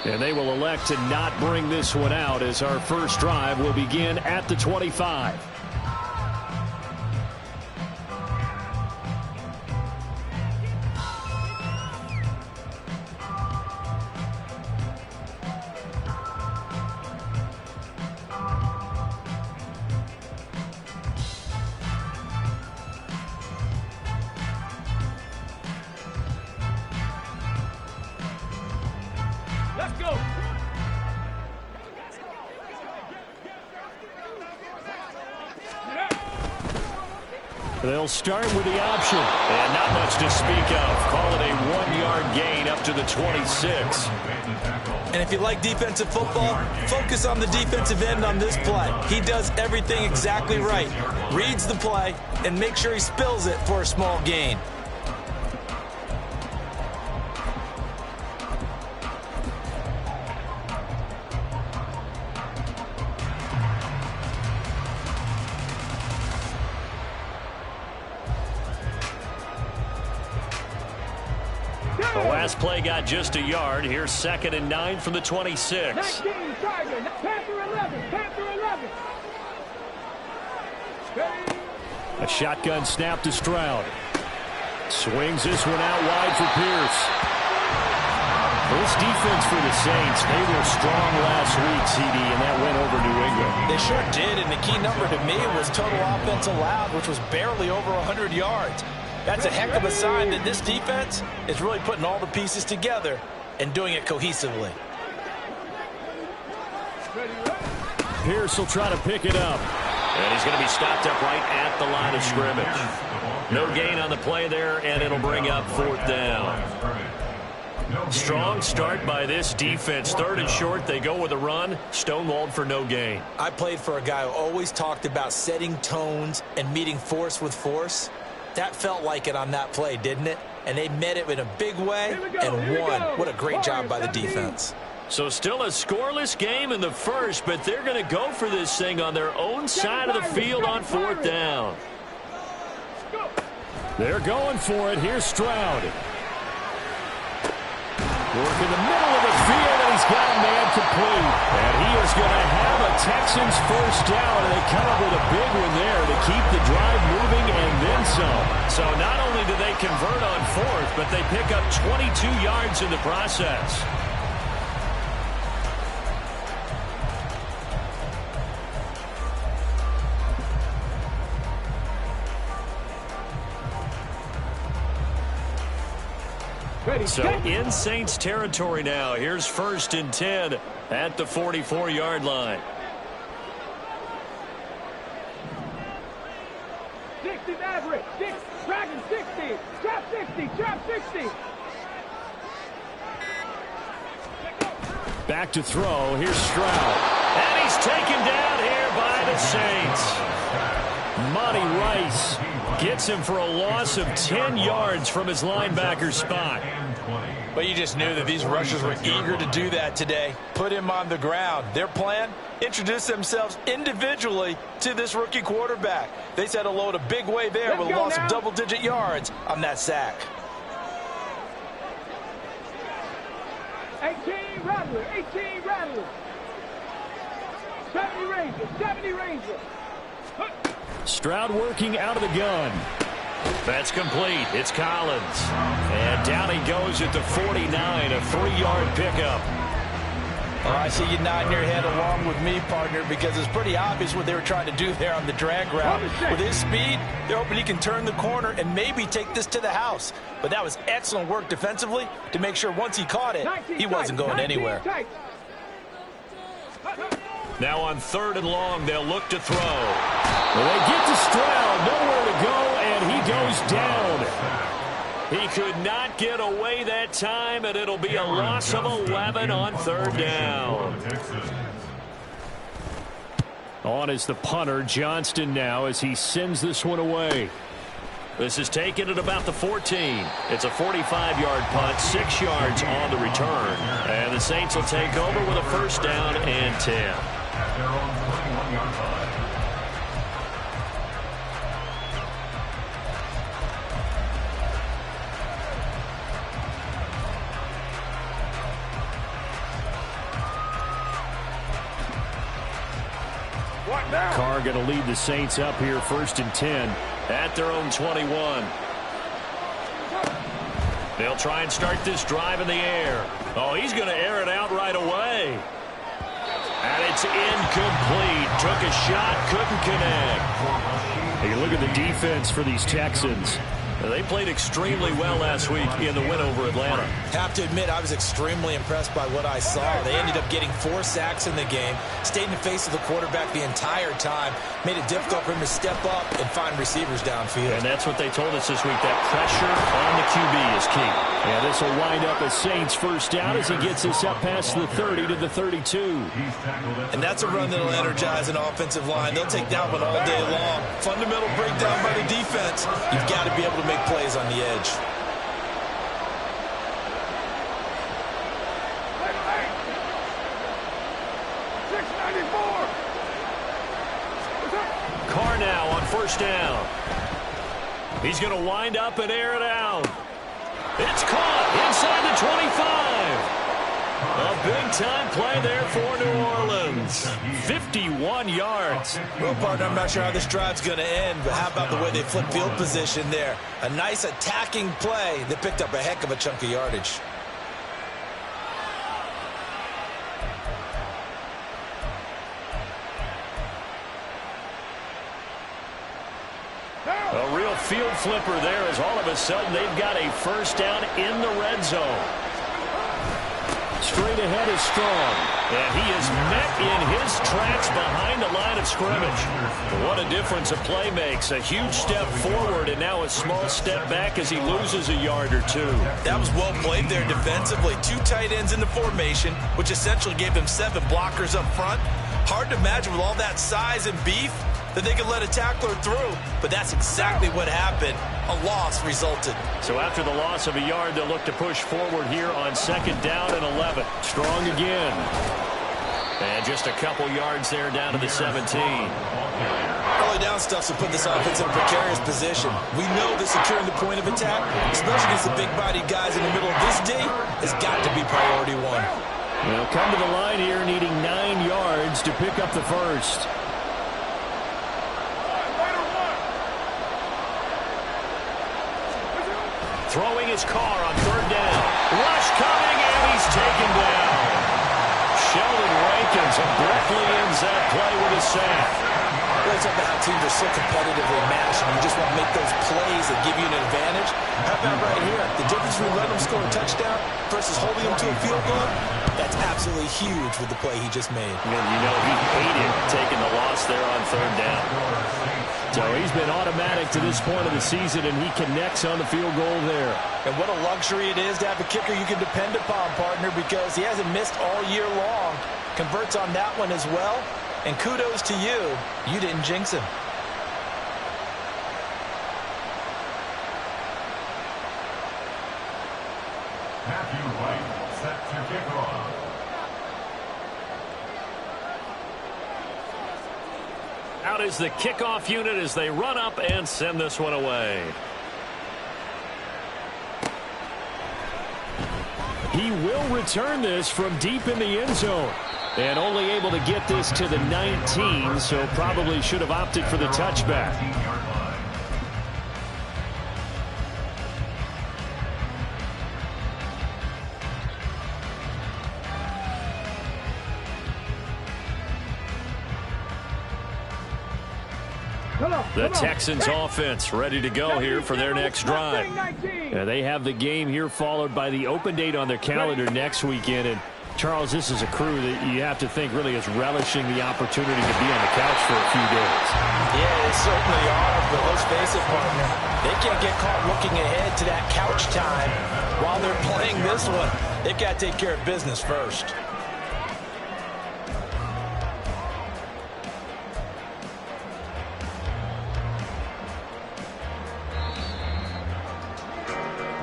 And they will elect to not bring this one out as our first drive will begin at the 25. They'll start with the option. And not much to speak of. Call it a 1-yard gain up to the 26. And if you like defensive football, focus on the defensive end on this play. He does everything exactly right. Reads the play and make sure he spills it for a small gain. The last play got just a yard. Here's 2nd and 9 from the 26. 19, Tiger, Panther 11, Panther 11. A shotgun snap to Stroud. Swings this one out wide for Pierce. This defense for the Saints, they were strong last week, CD, and that went over New England. They sure did, and the key number to me was total offense allowed, which was barely over 100 yards. That's a heck of a sign that this defense is really putting all the pieces together and doing it cohesively. Pierce will try to pick it up. And he's going to be stopped up right at the line of scrimmage. No gain on the play there, and it'll bring up 4th down. Strong start by this defense. 3rd and short, they go with a run. Stonewalled for no gain. I played for a guy who always talked about setting tones and meeting force with force. That felt like it on that play, didn't it? And they met it in a big way and won. What a great job by the defense. So still a scoreless game in the first, but they're going to go for this thing on their own side of the field on 4th down. They're going for it. Here's Stroud. Work in the middle of the field, and he's got a man complete. And he is going to have a Texans first down, and they come up with a big one there to keep the drive moving and then some. So not only do they convert on 4th, but they pick up 22 yards in the process. So in Saints territory now. Here's 1st and 10 at the 44-yard line. 60 average. Dragon 60. Trap 60. Trap 60. Back to throw. Here's Stroud. And he's taken down here by the Saints. Monty Rice gets him for a loss of 10 yards from his linebacker spot. But you just knew that these rushers were eager to do that today. Put him on the ground. Their plan, introduce themselves individually to this rookie quarterback. They set a load a big way there with a loss of double-digit yards on that sack. 18 Rattler, 18 Rattler. 70 Ranger, 70 Ranger. Stroud working out of the gun. That's complete. It's Collins. And down he goes at the 49, a 3-yard pickup. Well, I see you nodding your head along with me, partner, because it's pretty obvious what they were trying to do there on the drag route. With his speed, they're hoping he can turn the corner and maybe take this to the house. But that was excellent work defensively to make sure once he caught it, he wasn't going anywhere. Now on 3rd and long, they'll look to throw. Well, they get to Stroud, nowhere to go, and he goes down. He could not get away that time, and it'll be a loss of 11 on 3rd down. On is the punter, Johnston, now as he sends this one away. This is taken at about the 14. It's a 45-yard punt, 6 yards on the return. And the Saints will take over with a 1st down and 10. Their own 21-yard line. Carr going to lead the Saints up here 1st and 10. At their own 21. They'll try and start this drive in the air. Oh, he's going to air it out right away. And it's incomplete. Took a shot, couldn't connect. Hey, look at the defense for these Texans. They played extremely well last week in the win over Atlanta. Have to admit, I was extremely impressed by what I saw. They ended up getting 4 sacks in the game, stayed in the face of the quarterback the entire time, made it difficult for him to step up and find receivers downfield. And that's what they told us this week, that pressure on the QB is key. Yeah, this will wind up a Saints first down as he gets us up past the 30 to the 32. And that's a run that'll energize an offensive line. They'll take that one all day long. Fundamental breakdown by the defense. You've got to be able to make plays on the edge. Carr now on first down. He's going to wind up and air it out. It's caught inside the 25. A big-time play there for New Orleans. 51 yards. Well, partner, I'm not sure how this drive's going to end, but how about the way they flip field position there? A nice attacking play that picked up a heck of a chunk of yardage. A real field flipper there as all of a sudden they've got a first down in the red zone. Straight ahead is Strong. And he is met in his tracks behind the line of scrimmage. What a difference a play makes. A huge step forward and now a small step back as he loses a yard or two. That was well played there defensively. 2 tight ends in the formation, which essentially gave them 7 blockers up front. Hard to imagine with all that size and beef that they could let a tackler through, but that's exactly what happened. A loss resulted. So after the loss of a yard, they'll look to push forward here on 2nd down and 11. Strong again. And just a couple yards there down to the 17. Early down stuff to put this offense in a precarious position. We know that securing the point of attack, especially against the big-bodied guys in the middle of this D, has got to be priority 1. They'll come to the line here needing 9 yards to pick up the first. Throwing his Carr on 3rd down. Rush coming, and he's taken down. Sheldon Rankins abruptly ends that play with a sack. Well, it's about how teams are so competitively matched, and you just want to make those plays that give you an advantage. How about right here? The difference between letting them score a touchdown versus holding them to a field goal, that's absolutely huge with the play he just made. And you know he hated taking the loss there on 3rd down. So he's been automatic to this point of the season, and he connects on the field goal there. And what a luxury it is to have a kicker you can depend upon, partner, because he hasn't missed all year long. Converts on that one as well. And kudos to you. You didn't jinx him. Matthew White set to kick off. Out is the kickoff unit as they run up and send this one away. He will return this from deep in the end zone. And only able to get this to the 19, so probably should have opted for the touchback. The Texans offense ready to go here for their next drive. They have the game here followed by the open date on their calendar next weekend. And Charles, this is a crew that you have to think really is relishing the opportunity to be on the couch for a few days. Yeah, they certainly are, but let's face it, partner. They can't get caught looking ahead to that couch time while they're playing this one. They've got to take care of business first.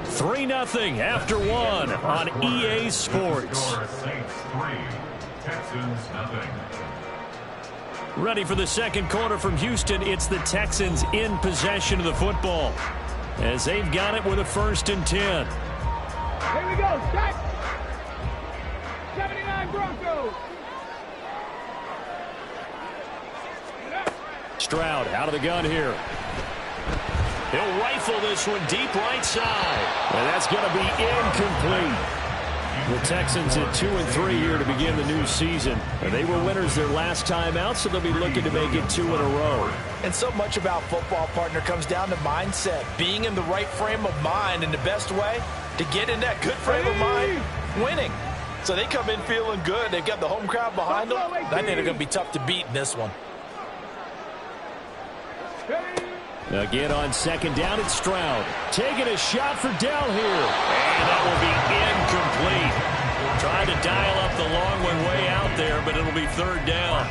Three 3-0 after one on EA Sports. Ready for the second quarter from Houston. It's the Texans in possession of the football as they've got it with a 1st and 10. Here we go. Set. 79 Broncos. Stroud out of the gun here. He'll rifle this one deep right side. And that's going to be incomplete. The Texans at 2-3 here to begin the new season. They were winners their last time out, so they'll be looking to make it 2 in a row. And so much about football, partner, comes down to mindset. Being in the right frame of mind, and the best way to get in that good frame of mind, winning. So they come in feeling good. They've got the home crowd behind them. I think they're going to be tough to beat in this one. Again on second down, it's Stroud. Taking a shot for Dell here. And that will be incomplete. Trying to dial up the long one way out there, but it'll be third down.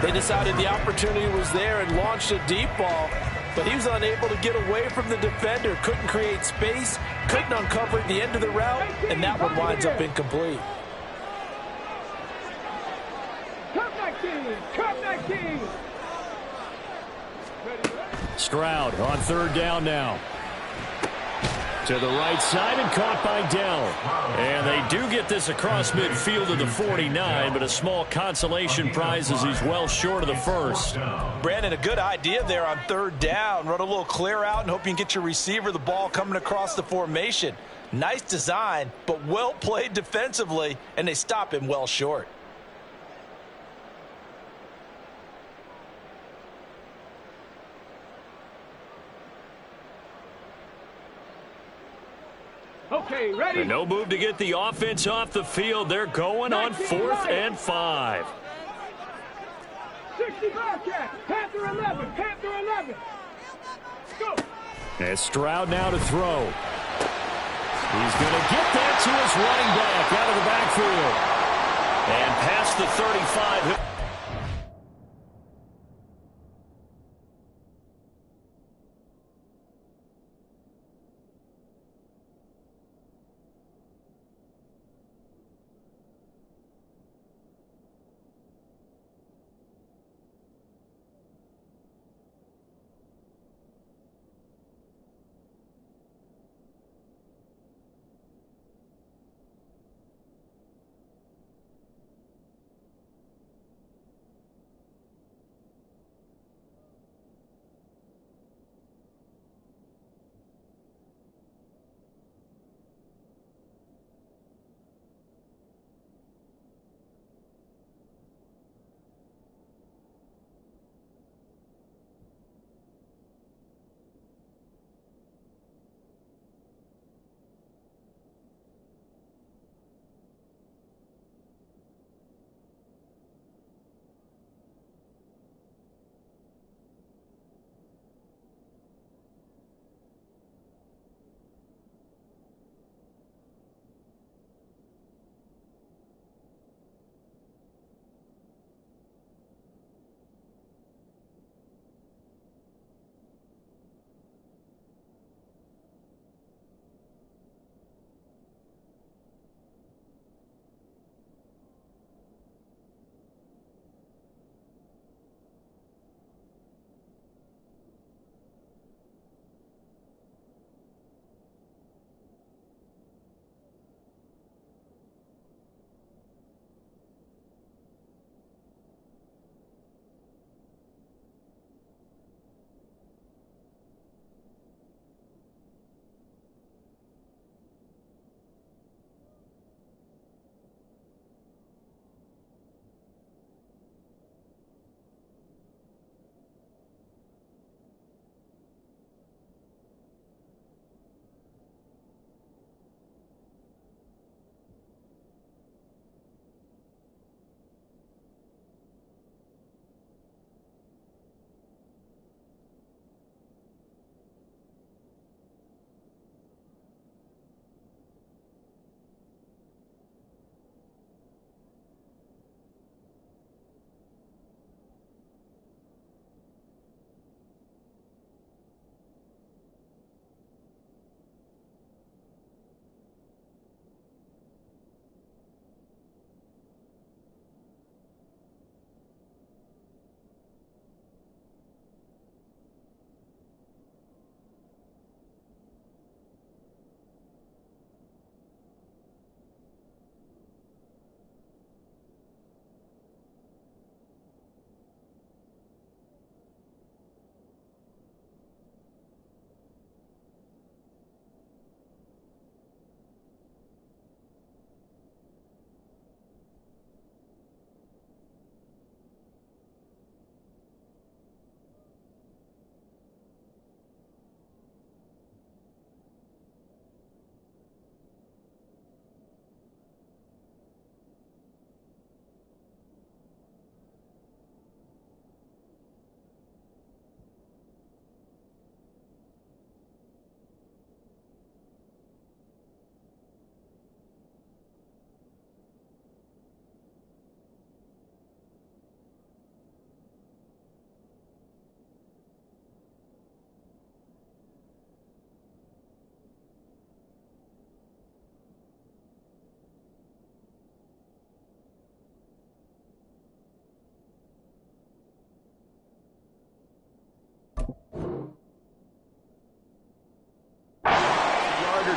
They decided the opportunity was there and launched a deep ball, but he was unable to get away from the defender. Couldn't create space, couldn't uncover at the end of the route, and that one winds up incomplete. Come back, King. Stroud on third down now. To the right side and caught by Dell. And they do get this across midfield to the 49, but a small consolation prize as he's well short of the first. Brandon, a good idea there on third down. Run a little clear out and hope you can get your receiver the ball coming across the formation. Nice design, but well played defensively, and they stop him well short. Okay, ready? No move to get the offense off the field. They're going on 4th and 5. 60 Bearcats. Panther 11. Panther 11. Go. And Stroud now to throw. He's going to get that to his running back out of the backfield. And past the 35.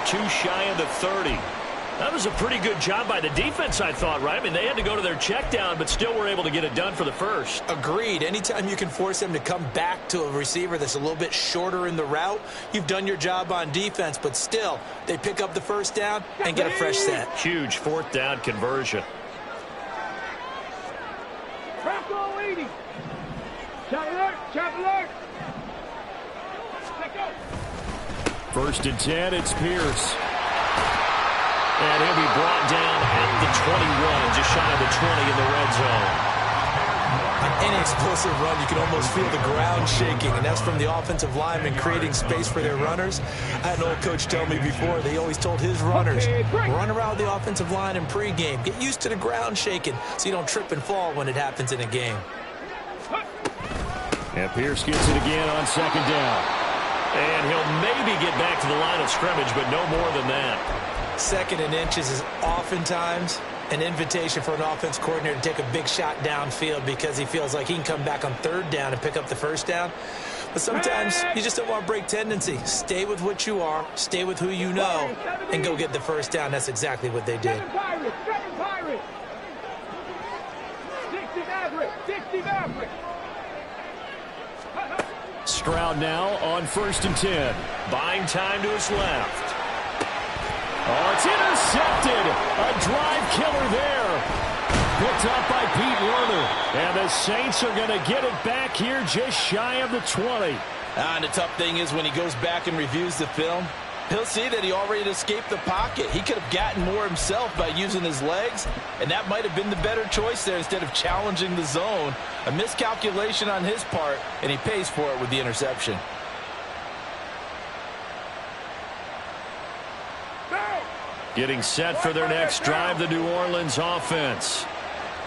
too shy of the 30. That was a pretty good job by the defense, I thought, right? I mean, they had to go to their check down, but still were able to get it done for the first. Agreed. Anytime you can force them to come back to a receiver that's a little bit shorter in the route, you've done your job on defense, but still, they pick up the first down and get a fresh set. Huge fourth down conversion. Crack all 80. Shot alert, shot alert. Let go. 1st and 10, it's Pierce. And he'll be brought down at the 21, just shy of the 20 in the red zone. On any explosive run, you can almost feel the ground shaking, and that's from the offensive linemen creating space for their runners. I had an old coach tell me before, they always told his runners, run around the offensive line in pregame. Get used to the ground shaking so you don't trip and fall when it happens in a game. And Pierce gets it again on 2nd down. And he'll maybe get back to the line of scrimmage, but no more than that. 2nd and inches is oftentimes an invitation for an offense coordinator to take a big shot downfield because he feels like he can come back on 3rd down and pick up the first down. But sometimes you just don't want to break tendency. Stay with what you are, stay with who you know, and go get the first down. That's exactly what they did. 7 Pirates. 60 Maverick, 60 Maverick. Stroud now on 1st and 10. Buying time to his left. Oh, it's intercepted. A drive killer there. Picked up by Pete Werner. And the Saints are going to get it back here just shy of the 20. And the tough thing is when he goes back and reviews the film, he'll see that he already escaped the pocket. He could have gotten more himself by using his legs, and that might have been the better choice there instead of challenging the zone. A miscalculation on his part, and he pays for it with the interception. Getting set for their next drive, the New Orleans offense.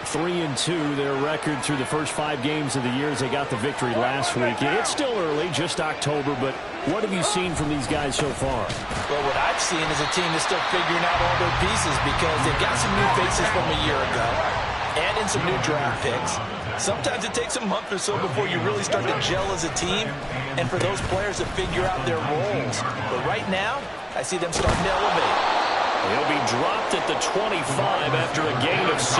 3-2, their record through the first 5 games of the year as they got the victory last week. It's still early, just October, but what have you seen from these guys so far? Well, what I've seen is a team that's still figuring out all their pieces because they've got some new faces from a year ago, add in some new draft picks. Sometimes it takes a month or so before you really start to gel as a team and for those players to figure out their roles. But right now, I see them starting to elevate. He'll be dropped at the 25 after a gain of 6.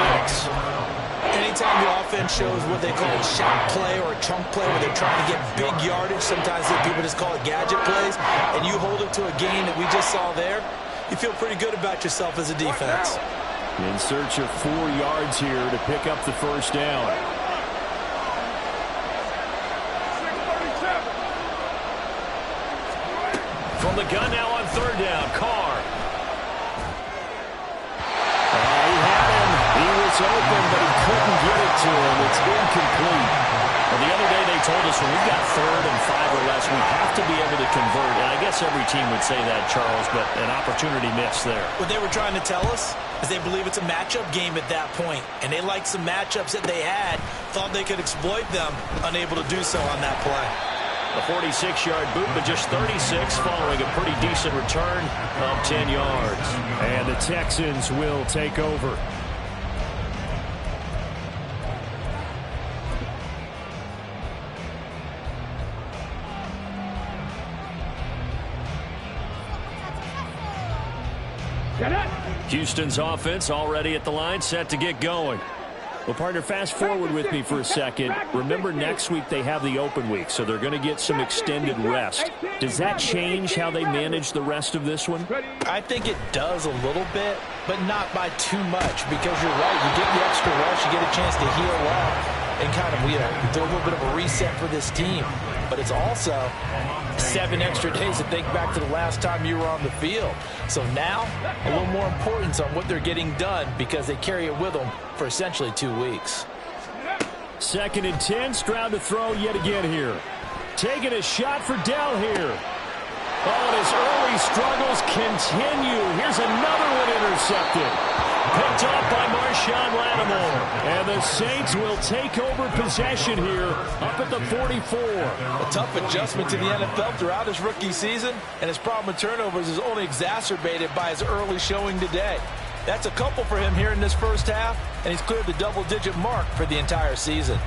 Anytime the offense shows what they call a shot play or a chunk play where they're trying to get big yardage, sometimes people just call it gadget plays, and you hold it to a gain that we just saw there, you feel pretty good about yourself as a defense. In search of 4 yards here to pick up the first down. From the gun now on 3rd down, Carr. Open, but he couldn't get it to him. It's incomplete. Well, the other day they told us when we've got 3rd and 5 or less, we have to be able to convert. And I guess every team would say that, Charles, but an opportunity missed there. What they were trying to tell us is they believe it's a matchup game at that point, and they liked some matchups that they had, thought they could exploit them, unable to do so on that play. A 46-yard boot, but just 36 following a pretty decent return of 10 yards. And the Texans will take over. Houston's offense already at the line, set to get going. Well, partner, fast forward with me for a second. Remember, next week they have the open week, so they're going to get some extended rest. Does that change how they manage the rest of this one? I think it does a little bit, but not by too much, because you're right. You get the extra rest, you get a chance to heal up, and kind of, do a little bit of a reset for this team. But it's also 7 extra days to think back to the last time you were on the field. So now, a little more importance on what they're getting done because they carry it with them for essentially 2 weeks. 2nd and 10, Stroud to throw yet again here. Taking a shot for Dell here. Oh, and his early struggles continue. Here's another one intercepted. Picked off by Marshawn Lattimore. And the Saints will take over possession here up at the 44. A tough adjustment to the NFL throughout his rookie season, and his problem with turnovers is only exacerbated by his early showing today. That's a couple for him here in this first half, and he's cleared the double-digit mark for the entire season.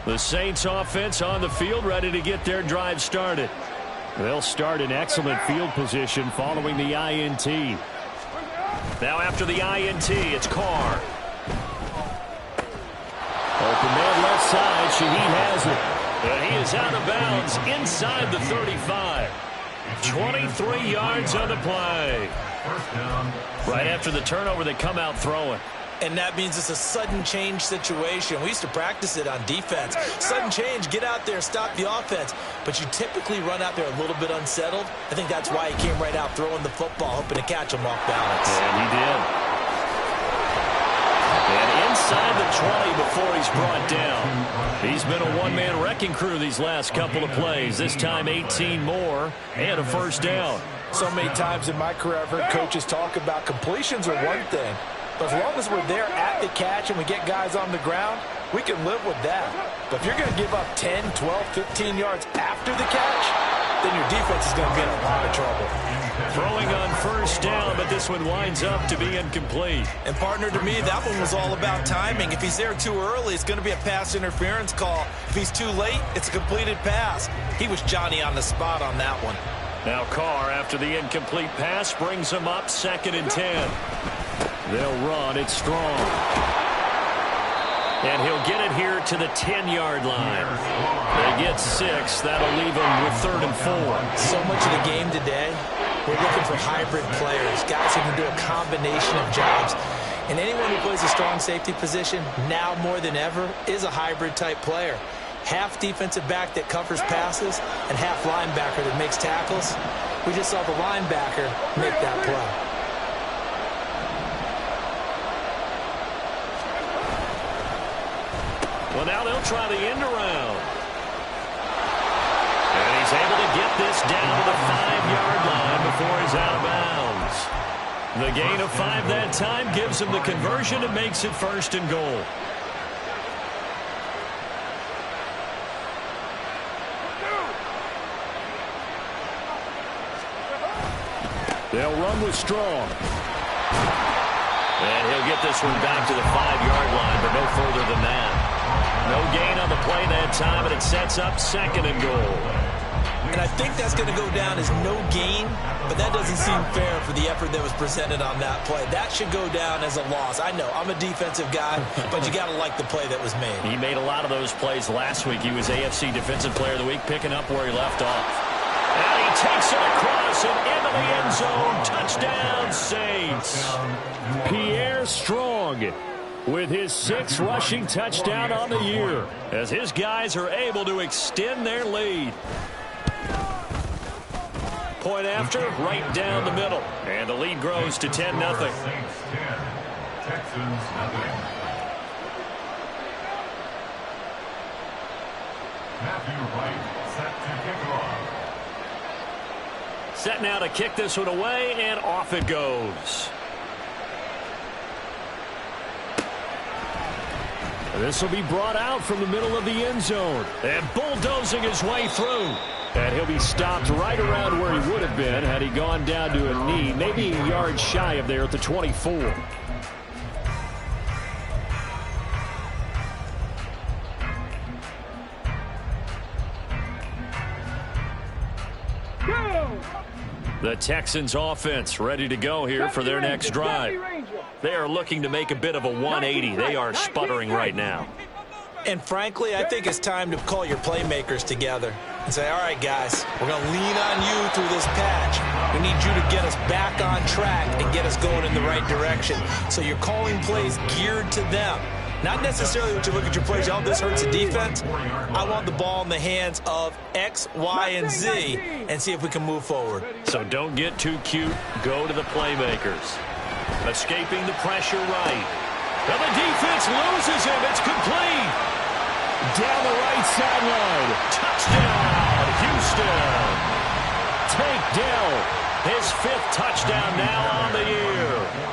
The Saints offense on the field, ready to get their drive started. They'll start in excellent field position following the INT. Now after the INT, it's Carr. Open man left side. Shaheed has it. And he is out of bounds inside the 35. 23 yards on the play. Right after the turnover, they come out throwing. And that means it's a sudden change situation. We used to practice it on defense. Sudden change, get out there, stop the offense. But you typically run out there a little bit unsettled. I think that's why he came right out throwing the football, hoping to catch him off balance. And he did. And inside the 20 before he's brought down. He's been a one-man wrecking crew these last couple of plays. This time 18 more and a first down. So many times in my career I've heard coaches talk about completions are one thing. But as long as we're there at the catch and we get guys on the ground, we can live with that. But if you're going to give up 10, 12, 15 yards after the catch, then your defense is going to be in a lot of trouble. Throwing on first down, but this one winds up to be incomplete. And partner, to me, that one was all about timing. If he's there too early, it's going to be a pass interference call. If he's too late, it's a completed pass. He was Johnny on the spot on that one. Now Carr, after the incomplete pass, brings him up 2nd and 10. They'll run. It's Strong. And he'll get it here to the 10-yard line. They get 6. That'll leave them with 3rd and 4. So much of the game today, we're looking for hybrid players, guys who can do a combination of jobs. And anyone who plays a strong safety position, now more than ever, is a hybrid-type player. Half defensive back that covers passes and half linebacker that makes tackles. We just saw the linebacker make that play. Well, now they'll try the end around. And he's able to get this down to the 5-yard line before he's out of bounds. The gain of 5 that time gives him the conversion and makes it 1st and goal. They'll run with Strong. And he'll get this one back to the 5-yard line, but no further than that. No gain on the play that time, and it sets up 2nd and goal. And I think that's going to go down as no gain, but that doesn't seem fair for the effort that was presented on that play. That should go down as a loss. I know, I'm a defensive guy, but you got to like the play that was made. He made a lot of those plays last week. He was AFC Defensive Player of the Week, picking up where he left off. And he takes it across and into the end zone. Touchdown, Saints. Pierre Strong with his 6th rushing touchdown on the year, as his guys are able to extend their lead. Point after, right down the middle. And the lead grows to 10-0. Texans 10, Matthew Wright set to kick off. Set now to kick this one away, and off it goes. This will be brought out from the middle of the end zone and bulldozing his way through. And he'll be stopped right around where he would have been had he gone down to a knee, maybe a yard shy of there at the 24. The Texans offense ready to go here for their next drive. They are looking to make a bit of a 180. They are sputtering right now. And frankly, I think it's time to call your playmakers together and say, all right, guys, we're going to lean on you through this patch. We need you to get us back on track and get us going in the right direction. So you're calling plays geared to them. Not necessarily what you look at your plays, oh, this hurts the defense. I want the ball in the hands of X, Y, and Z and see if we can move forward. So don't get too cute. Go to the playmakers. Escaping the pressure right. And the defense loses him. It's complete. Down the right sideline. Touchdown, Houston. Tank Dell. His 5th touchdown now on the year.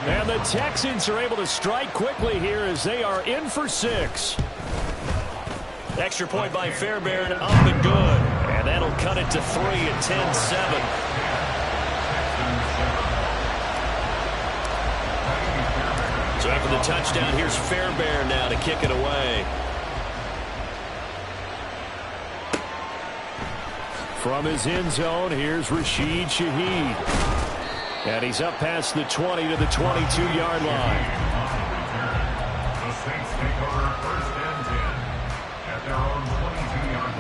And the Texans are able to strike quickly here as they are in for 6. Extra point by Fairbairn, up and good. And that'll cut it to 3 at 10-7. So after the touchdown, here's Fairbairn now to kick it away. From his end zone, here's Rashid Shaheed. And he's up past the 20 to the 22-yard line. The Saints take over 1st and 10 at their own 22-yard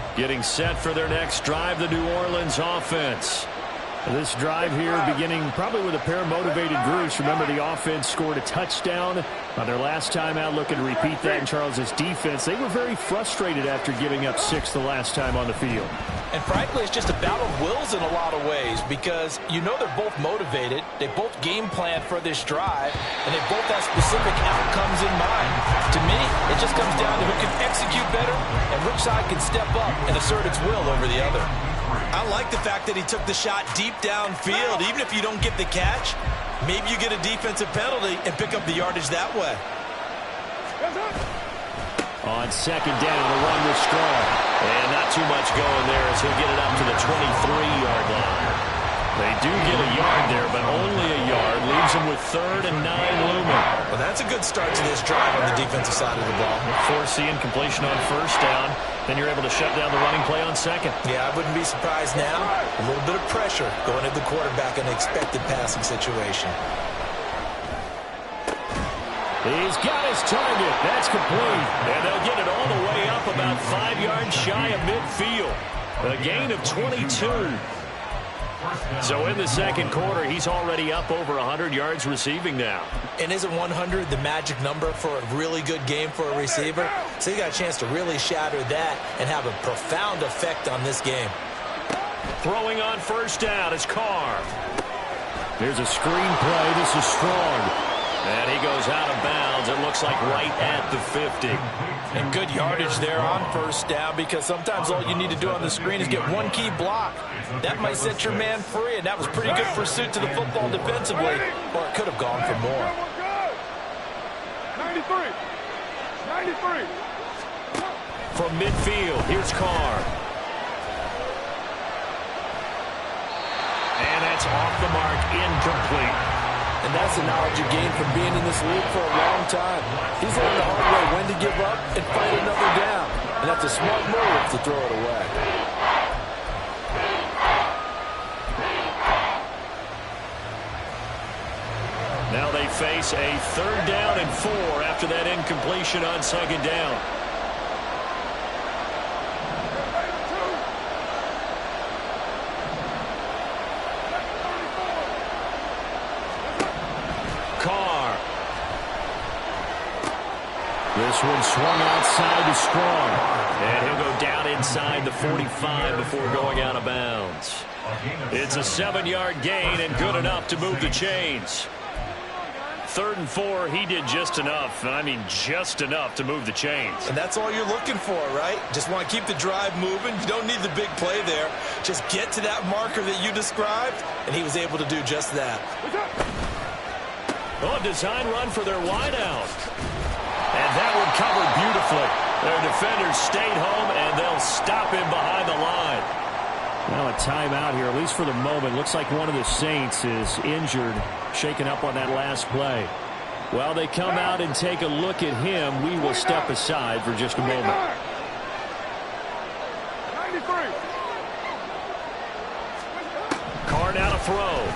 line. Getting set for their next drive, the New Orleans offense. This drive here beginning probably with a pair of motivated groups. Remember, the offense scored a touchdown on their last time out, looking to repeat that in Charles's defense. They were very frustrated after giving up 6 the last time on the field. And frankly, it's just a battle of wills in a lot of ways because you know they're both motivated. They both game plan for this drive, and they both have specific outcomes in mind. To me, it just comes down to who can execute better and which side can step up and assert its will over the other. I like the fact that he took the shot deep downfield. Even if you don't get the catch, maybe you get a defensive penalty and pick up the yardage that way. On second down, the run was strong. And not too much going there as he'll get it up to the 23-yard line. They do get a yard there, but only a yard. Leaves them with 3rd and 9 looming. Well, that's a good start to this drive on the defensive side of the ball. Force the incompletion on 1st down. Then you're able to shut down the running play on 2nd. Yeah, I wouldn't be surprised now. A little bit of pressure going at the quarterback in an expected passing situation. He's got his target. That's complete. And they'll get it all the way up about 5 yards shy of midfield. A gain of 22. So in the 2nd quarter, he's already up over 100 yards receiving now. And isn't 100 the magic number for a really good game for a receiver? So he got a chance to really shatter that and have a profound effect on this game. Throwing on 1st down is Carr. There's a screen play. This is Strong. And he goes out of bounds. It looks like right at the 50. And good yardage there on 1st down because sometimes all you need to do on the screen is get one key block. That might set your man free, and that was pretty good pursuit to the football defensively, or it could have gone for more. 93. From midfield, here's Carr. And that's off the mark, incomplete. And that's the knowledge you gain from being in this league for a long time. He's learned the hard way when to give up and fight another down. And that's a smart move to throw it away. Now they face a 3rd down and 4 after that incompletion on 2nd down. Carr. This one swung outside to Strong. And he'll go down inside the 45 before going out of bounds. It's a 7-yard gain and good enough to move the chains. 3rd and 4, he did just enough. I mean, just enough to move the chains. And that's all you're looking for, right? Just want to keep the drive moving. You don't need the big play there. Just get to that marker that you described, and he was able to do just that. Oh, design run for their wideout. And that one covered beautifully. Their defenders stayed home, and they'll stop him behind the line. Now a timeout here, at least for the moment. Looks like one of the Saints is injured, shaken up on that last play. While they come out and take a look at him, we will step aside for just a moment. 93. Carr now to throw.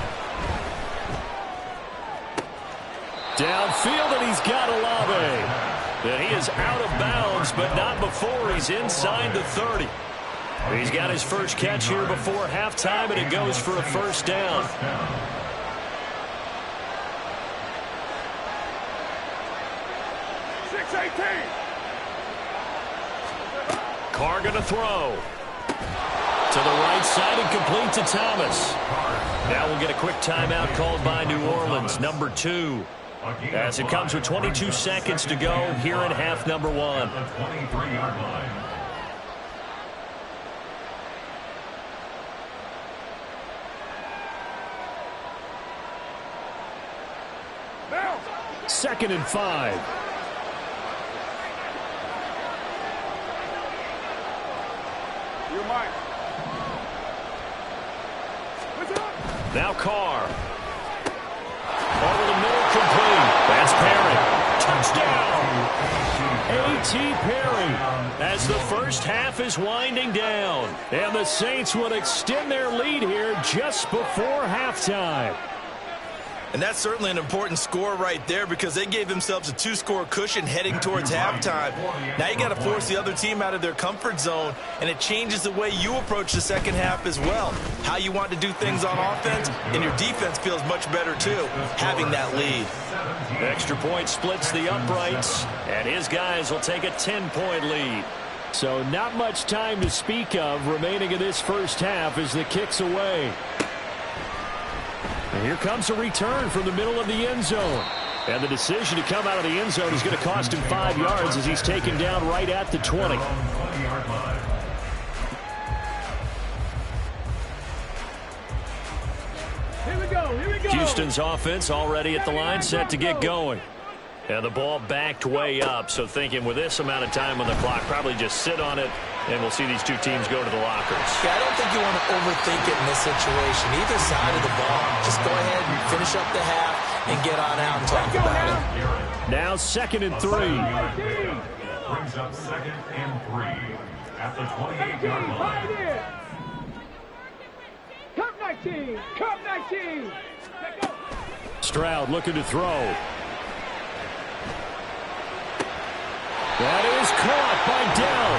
Downfield, and he's got Olave. And he is out of bounds, but not before he's inside the 30. He's got his first catch here before halftime, and it goes for a 1st down. Carr going to throw. To the right side and complete to Thomas. Now we'll get a quick timeout called by New Orleans, number 2. As it comes with 22 seconds to go here in half number 1. Second and 5. Now Carr. Over the middle, complete. That's Perry. Touchdown. A.T. Perry. As the first half is winding down. And the Saints will extend their lead here just before halftime. And that's certainly an important score right there because they gave themselves a 2-score cushion heading towards halftime. Now you got to force the other team out of their comfort zone, and it changes the way you approach the second half as well. How you want to do things on offense, and your defense feels much better too, having that lead. Extra point splits the uprights, and his guys will take a 10-point lead. So not much time to speak of remaining in this first half as the kick's away. And here comes a return from the middle of the end zone. And the decision to come out of the end zone is going to cost him 5 yards as he's taken down right at the 20. Here we go, here we go. Houston's offense already at the line, set to get going. And the ball backed way up, so thinking with this amount of time on the clock, probably just sit on it, and we'll see these two teams go to the lockers. Yeah, I don't think you want to overthink it in this situation. Either side of the ball, just go ahead and finish up the half and get on out and talk about it. Now 2nd and 3. Brings up 2nd and 3 at the 28-yard line. Cup 19, Cup 19. Stroud looking to throw. That is caught by Dell.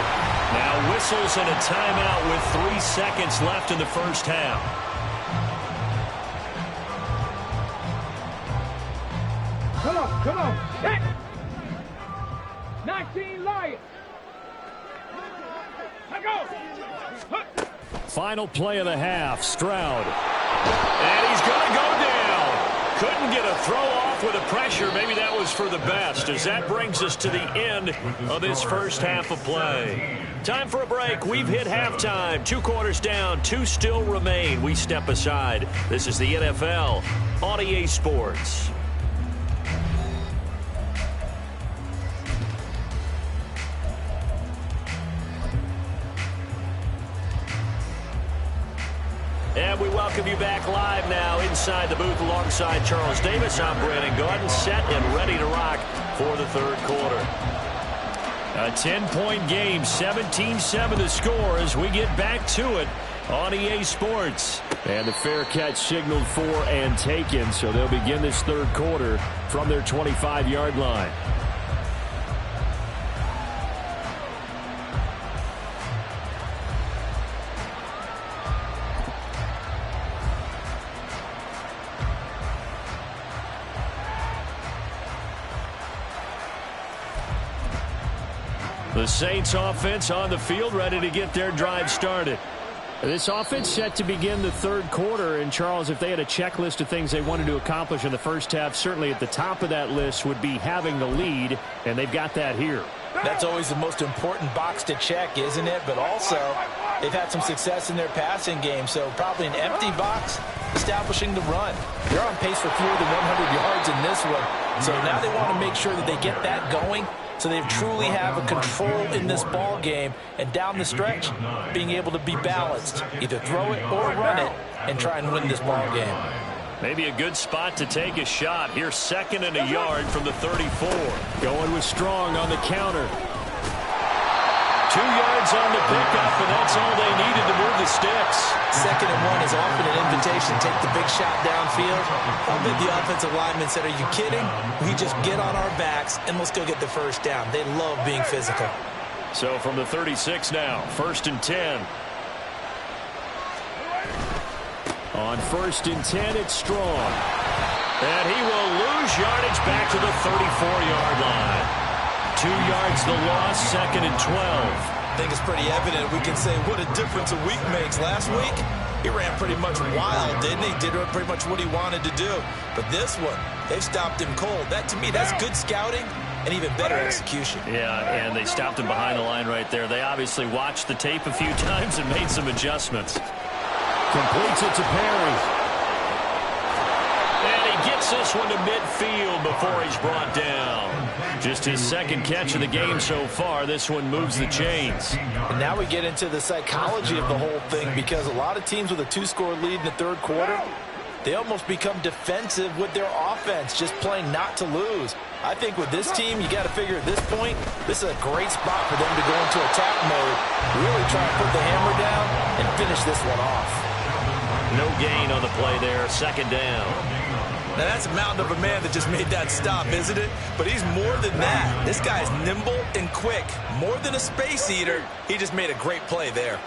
Now whistles and a timeout with 3 seconds left in the first half. Come on. Hit. 19 Lions. Let go. Final play of the half, Stroud. And he's going to go down. Couldn't get a throw off with the pressure. Maybe that was for the best, as that brings us to the end of this first half of play. Time for a break. We've hit halftime. 2 quarters down, 2 still remain. We step aside. This is the NFL on EA Sports. And we welcome you back live now inside the booth alongside Charles Davis. I'm Brandon Gaudin, set and ready to rock for the third quarter. A 10-point game, 17-7 the score as we get back to it on EA Sports. And the fair catch signaled for and taken, so they'll begin this third quarter from their 25-yard line. The Saints offense on the field, ready to get their drive started. This offense set to begin the third quarter. And, Charles, if they had a checklist of things they wanted to accomplish in the first half, certainly at the top of that list would be having the lead, and they've got that here. That's always the most important box to check, isn't it? But also, they've had some success in their passing game, so probably an empty box, establishing the run. They're on pace for fewer than 100 yards in this one. So now they want to make sure that they get that going, so they truly have a control in this ball game, and down the stretch, being able to be balanced. Either throw it or run it and try and win this ball game. Maybe a good spot to take a shot. Here's 2nd and a yard from the 34. Going with Strong on the counter. 2 yards on the pickup, and that's all they needed to move the sticks. 2nd and 1 is often an invitation to take the big shot downfield. I bet the offensive lineman said, are you kidding? We just get on our backs and let's go get the first down. They love being physical. So from the 36 now, 1st and 10. On 1st and 10, it's Strong. And he will lose yardage back to the 34-yard line. 2 yards the loss, 2nd and 12. I think it's pretty evident. We can say what a difference a week makes. Last week, he ran pretty much wild, didn't he? Did pretty much what he wanted to do. But this one, they've stopped him cold. That, to me, that's good scouting and even better execution. Yeah, and they stopped him behind the line right there. They obviously watched the tape a few times and made some adjustments. Completes it to Perry. And he gets this one to midfield before he's brought down. Just his 2nd catch of the game so far. This one moves the chains. And now we get into the psychology of the whole thing, because a lot of teams with a 2-score lead in the third quarter, they almost become defensive with their offense, just playing not to lose. I think with this team, you got to figure at this point, this is a great spot for them to go into attack mode, really try to put the hammer down and finish this one off. No gain on the play there, second down. Now, that's a mountain of a man that just made that stop, isn't it? But he's more than that. This guy's nimble and quick. More than a space eater, he just made a great play there.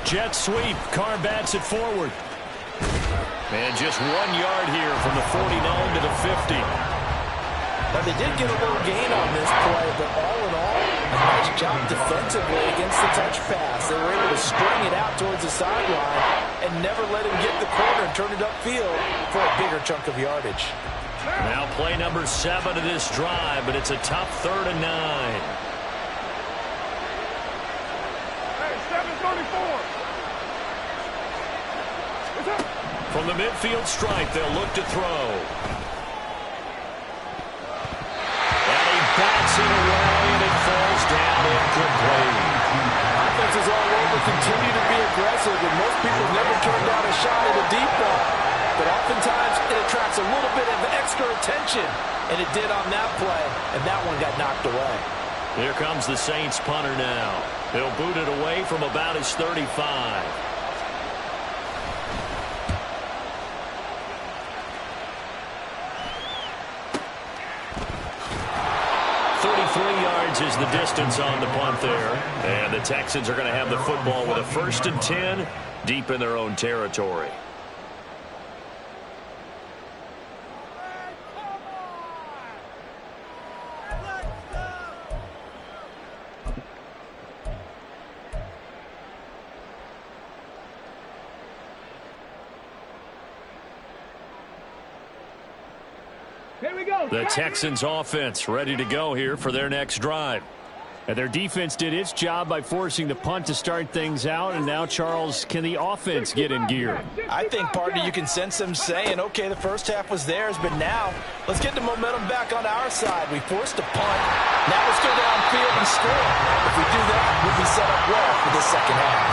Jet sweep. Carr bats it forward. And just 1 yard here from the 49 to the 50. Now, they did get a little gain on this play, but all in all, a nice job defensively against the touch pass. They were able to string it out towards the sideline and never let him get the corner and turn it upfield for a bigger chunk of yardage. Now play number 7 of this drive, but it's a tough 3rd and 9. Hey, 7:34. From the midfield stripe, they'll look to throw. And he bats it away, and it falls down incomplete. Offenses all over continue to be aggressive, and most people never turn down a shot at a deep ball. But oftentimes, it attracts a little bit of extra attention, and it did on that play, and that one got knocked away. Here comes the Saints punter now. He'll boot it away from about his 35. 33 yards is the distance on the punt there. And the Texans are going to have the football with a 1st and 10 deep in their own territory. Here we go. The Texans offense ready to go here for their next drive. And their defense did its job by forcing the punt to start things out. And now, Charles, can the offense get in gear? I think, partner, you can sense them saying, okay, the first half was theirs, but now let's get the momentum back on our side. We forced a punt. Now let's go downfield and score. If we do that, we'll be set up well for this second half.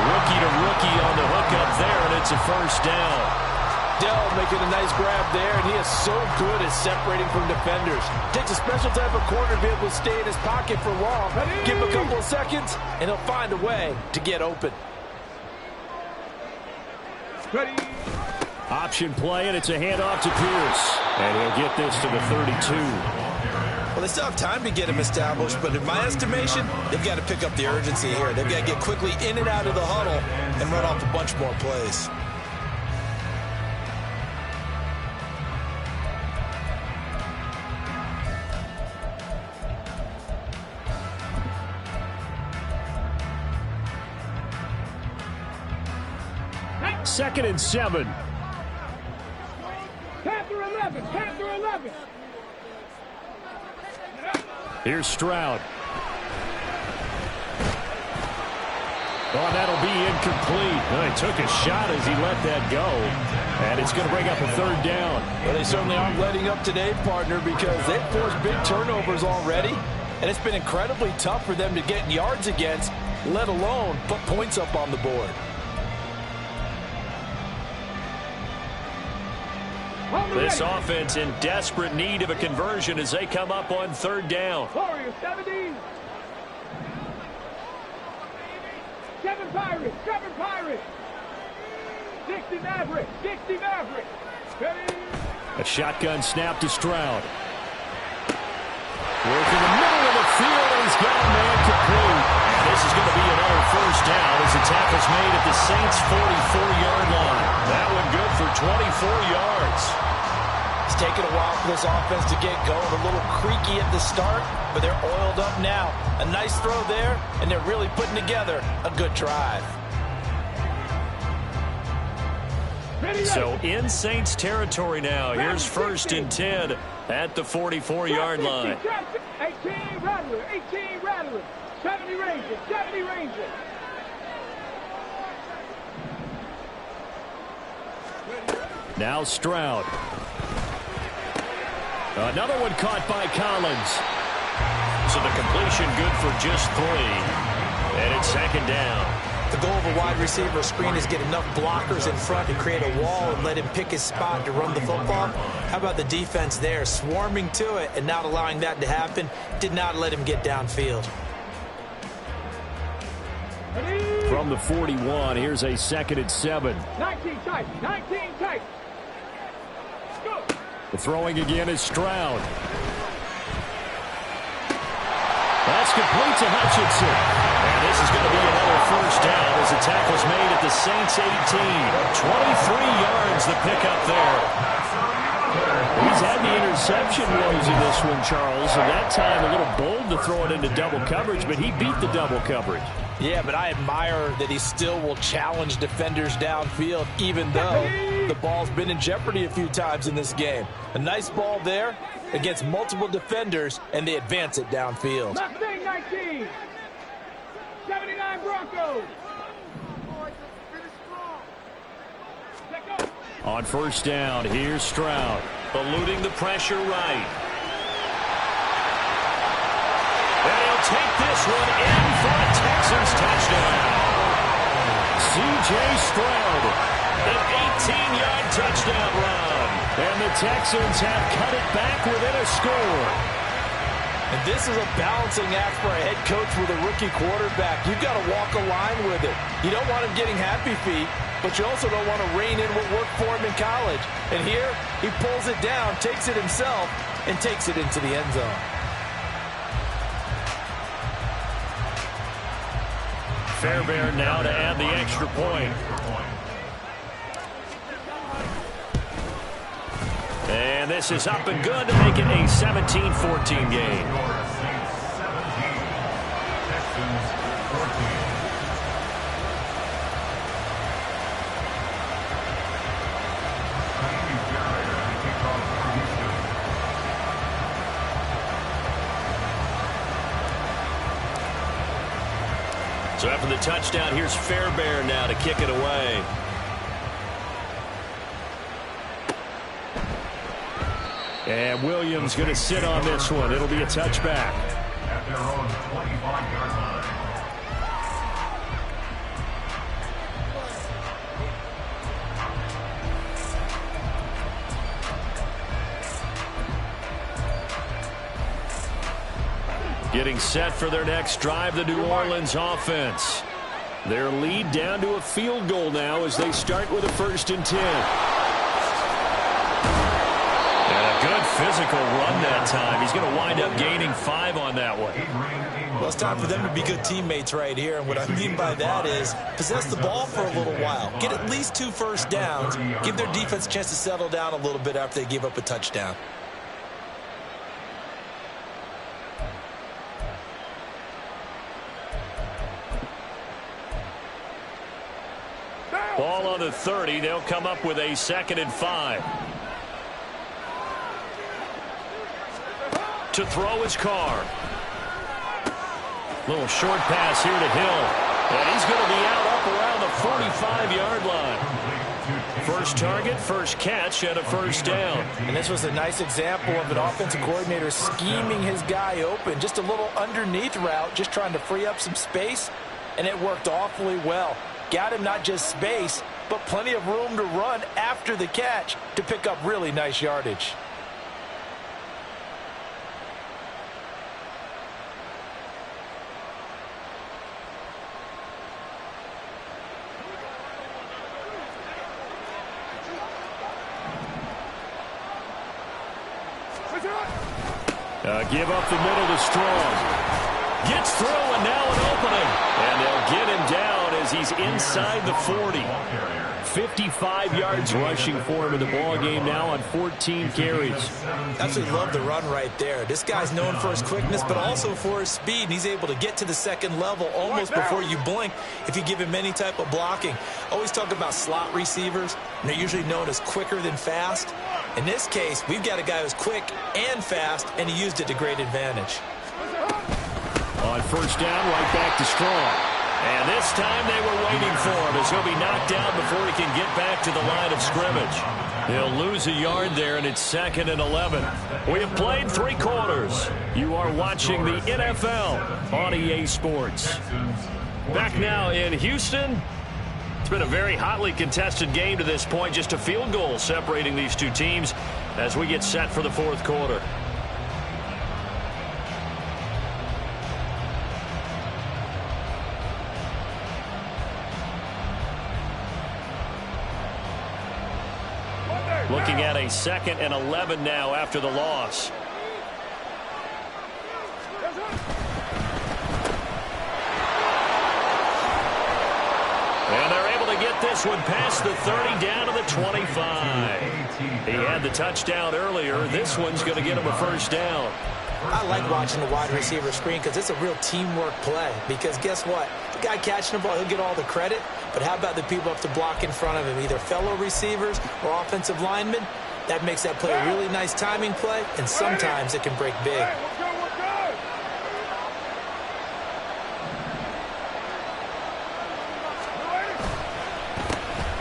Rookie to rookie on the hook up there, and it's a 1st down. Dell making a nice grab there, and he is so good at separating from defenders. Takes a special type of corner to be able to stay in his pocket for long. Give him a couple of seconds, and he'll find a way to get open. Ready. Option play, and it's a handoff to Pierce. And he'll get this to the 32. Well, they still have time to get him established, but in my estimation, they've got to pick up the urgency here. They've got to get quickly in and out of the huddle and run off a bunch more plays. Second and 7. Panther 11. Panther 11. Here's Stroud. Oh, that'll be incomplete. Well, he took a shot as he let that go. And it's going to bring up a 3rd down. Well, they certainly aren't letting up today, partner, because they've forced big turnovers already. And it's been incredibly tough for them to get yards against, let alone put points up on the board. This offense in desperate need of a conversion as they come up on 3rd down. Warriors 70. 7 Pirates. 7 Pirates. 60 Mavericks. 60 Mavericks. Ready. A shotgun snap to Stroud. Work in the middle of the field, and he's got a man complete. And this is going to be another 1st down as the tackle's made at the Saints' 44-yard line. That one good for 24 yards. It's taken a while for this offense to get going. A little creaky at the start, but they're oiled up now. A nice throw there, and they're really putting together a good drive. So in Saints territory now. Here's 1st and 10 at the 44-yard line. 18 Rattler. 18 Rattler. 70 Rangers. 70 Rangers. Now Stroud. Another one caught by Collins. So the completion good for just 3. And it's 2nd down. The goal of a wide receiver screen is get enough blockers in front to create a wall and let him pick his spot to run the football. How about the defense there, swarming to it and not allowing that to happen? Did not let him get downfield. From the 41, here's a 2nd and 7. 19 tight, 19 tight. Go. The throwing again is Stroud. That's complete to Hutchinson. And this is going to be another first down as the tackle's made at the Saints 18. 23 yards the pickup there. He's had the interception woes in this one, Charles, and that time a little bold to throw it into double coverage, but he beat the double coverage. Yeah, but I admire that he still will challenge defenders downfield, even though the ball's been in jeopardy a few times in this game. A nice ball there against multiple defenders, and they advance it downfield. Mustang 19. 79 Broncos. On first down, here's Stroud. Eluding the pressure right. And he'll take this one in for a Texans touchdown. C.J. Stroud. An 18-yard touchdown run. And the Texans have cut it back within a score. And this is a balancing act for a head coach with a rookie quarterback. You've got to walk a line with it. You don't want him getting happy feet, but you also don't want to rein in what worked for him in college. And here, he pulls it down, takes it himself, and takes it into the end zone. Fairbairn now to add the extra point. And this is up and good to make it a 17-14 game. So after the touchdown, here's Fairbairn now to kick it away. And Williams going to sit on this one. It'll be a touchback. At their own 25-yard line. Getting set for their next drive, the New Orleans offense. Their lead down to a field goal now as they start with a 1st and 10. And a good physical run that time. He's going to wind up gaining 5 on that one. Well, it's time for them to be good teammates right here. And what I mean by that is possess the ball for a little while. Get at least 2 first downs. Give their defense a chance to settle down a little bit after they give up a touchdown. Ball on the 30. They'll come up with a 2nd and 5. To throw his Carr. Little short pass here to Hill. And he's going to be out up around the 45-yard line. First target, first catch, and a first down. And this was a nice example of an offensive coordinator scheming his guy open. Just a little underneath route, just trying to free up some space, and it worked awfully well. Got him not just space, but plenty of room to run after the catch to pick up really nice yardage. Give up the middle to Strong. Gets through and now an opening. And they'll get him down as he's inside the 40. 55 yards rushing for him in the ball game now on 14 carries. Absolutely love the run right there. This guy's known for his quickness, but also for his speed. And he's able to get to the second level almost before you blink if you give him any type of blocking. Always talk about slot receivers, and they're usually known as quicker than fast. In this case, we've got a guy who's quick and fast, and he used it to great advantage. On first down, right back to Strong. And this time they were waiting for him as he'll be knocked down before he can get back to the line of scrimmage. He'll lose a yard there, and it's 2nd and 11. We have played 3 quarters. You are watching the NFL on EA Sports. Back now in Houston. It's been a very hotly contested game to this point. Just a field goal separating these two teams as we get set for the fourth quarter. Looking at a 2nd and 11 now after the loss. And they're able to get this one past the 30 down to the 25. He had the touchdown earlier. This one's going to get him a first down. I like watching the wide receiver screen because it's a real teamwork play. Because guess what? The guy catching the ball, he'll get all the credit. But how about the people up to block in front of him, either fellow receivers or offensive linemen? That makes that play a really nice timing play, and sometimes it can break big.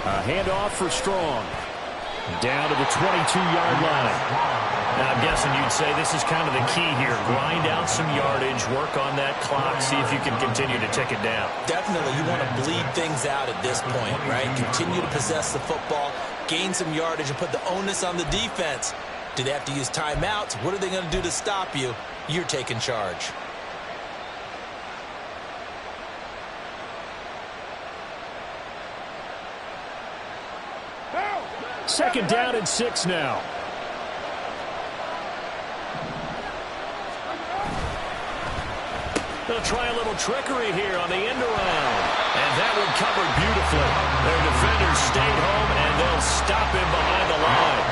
A handoff for Strong. Down to the 22-yard line. Now, I'm guessing you'd say this is kind of the key here. Grind out some yardage, work on that clock, see if you can continue to tick it down. Definitely, you want to bleed things out at this point, right? Continue to possess the football, gain some yardage, and put the onus on the defense. Do they have to use timeouts? What are they going to do to stop you? You're taking charge. Second down and 6 now. They'll try a little trickery here on the end around. And that one covered beautifully. Their defenders stayed home, and they'll stop him behind the line.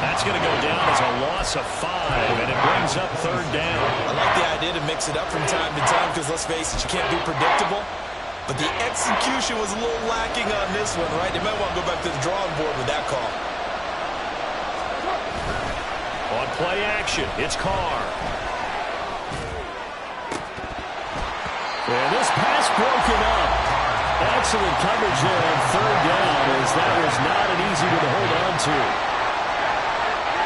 That's going to go down as a loss of 5, and it brings up 3rd down. I like the idea to mix it up from time to time because, let's face it, you can't be predictable. But the execution was a little lacking on this one, right? They might want to go back to the drawing board with that call. On play action, it's Carr. And this pass broken up. Excellent coverage there on 3rd down, as that was not an easy one to hold on to.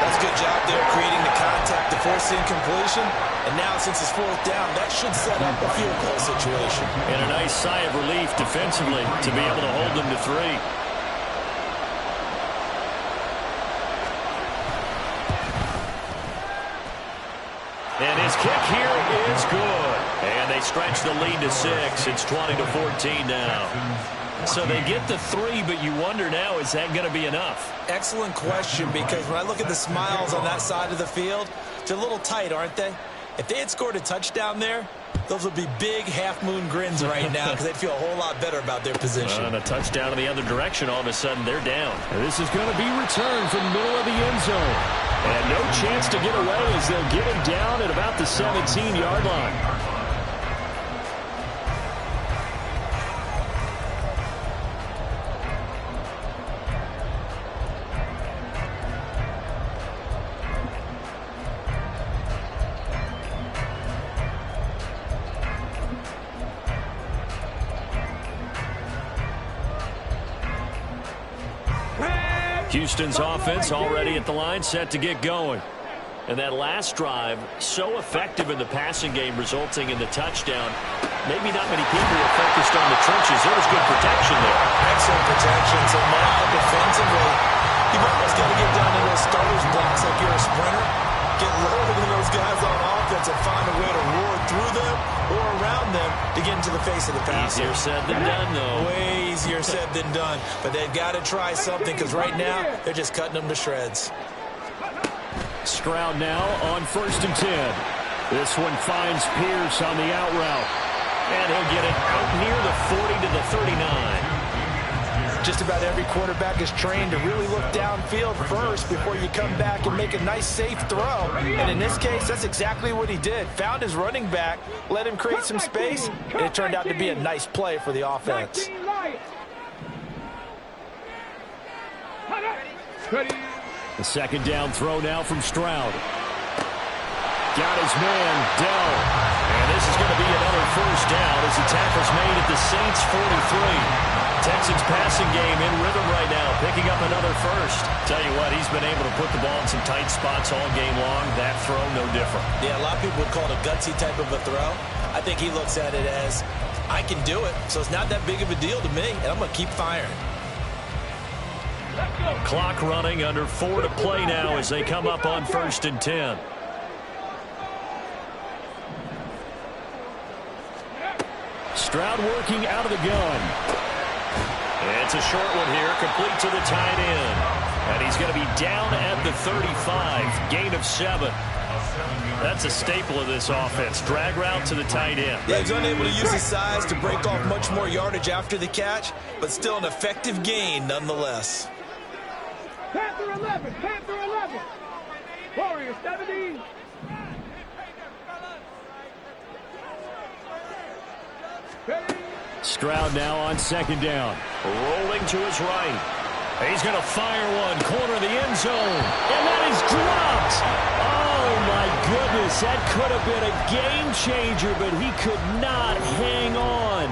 That's a good job there creating the contact to force the incompletion. And now since it's 4th down, that should set up a field goal situation. And a nice sigh of relief defensively to be able to hold them to 3. And his kick here is good. And they stretch the lead to 6. It's 20-14 now. So they get the 3, but you wonder now, is that going to be enough? Excellent question, because when I look at the smiles on that side of the field, they're a little tight, aren't they? If they had scored a touchdown there, those would be big half-moon grins right now because they'd feel a whole lot better about their position. And a touchdown in the other direction, all of a sudden they're down. And this is going to be returned from the middle of the end zone. And no chance to get away as they'll get him down at about the 17-yard line. Houston's offense already at the line, set to get going. And that last drive, so effective in the passing game, resulting in the touchdown. Maybe not many people were focused on the trenches. There was good protection there. Excellent protection. So now defensively, you've almost got to get down to those starters blocks like you're a sprinter. Get loaded in those guys on offense and find a way to roar through them or around them to get into the face of the passer. Easier said than done, though. Way easier said than done. But they've got to try something because right now they're just cutting them to shreds. Stroud now on 1st and 10. This one finds Pierce on the out route. And he'll get it out near the 40 to the 39. Just about every quarterback is trained to really look downfield first before you come back and make a nice, safe throw. And in this case, that's exactly what he did. Found his running back, let him create some space, and it turned out to be a nice play for the offense. The 2nd down throw now from Stroud. Got his man, Dell. And this is going to be another 1st down as the tackle's made at the Saints' 43. Texans passing game in rhythm right now. picking up another first. Tell you what, he's been able to put the ball in some tight spots all game long. That throw, no different. Yeah, a lot of people would call it a gutsy type of a throw. I think he looks at it as, I can do it, so it's not that big of a deal to me, and I'm going to keep firing. Clock running, under 4 to play now as they come up on 1st and 10. Stroud working out of the gun. It's a short one here, complete to the tight end. And he's going to be down at the 35, gain of 7. That's a staple of this offense. Drag route to the tight end. Yeah, he's unable to use his size to break off much more yardage after the catch, but still an effective gain nonetheless. Panther 11, Panther 11. Warrior 70. Stroud now on 2nd down. Rolling to his right. He's going to fire one, corner of the end zone, and that is dropped. Oh, my goodness, that could have been a game changer, but he could not hang on.